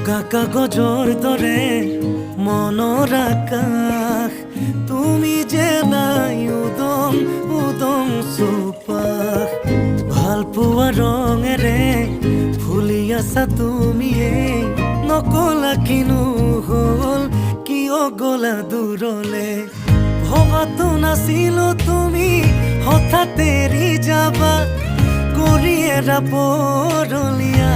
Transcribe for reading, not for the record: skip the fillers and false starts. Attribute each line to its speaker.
Speaker 1: বগা কাগজৰ দৰে মনৰ আকাশ তুমি যে নাই উদং উদং চৌপাশ ভাল পোৱা ৰঙেৰে ফুলি আছা তুমিয়ে নকলা কিনো হ'ল কিয় গলা দূৰলে ভবাতো নাছিলো তুমি হঠাৎ এৰি যাবা কৰি এৰা পৰলীয়া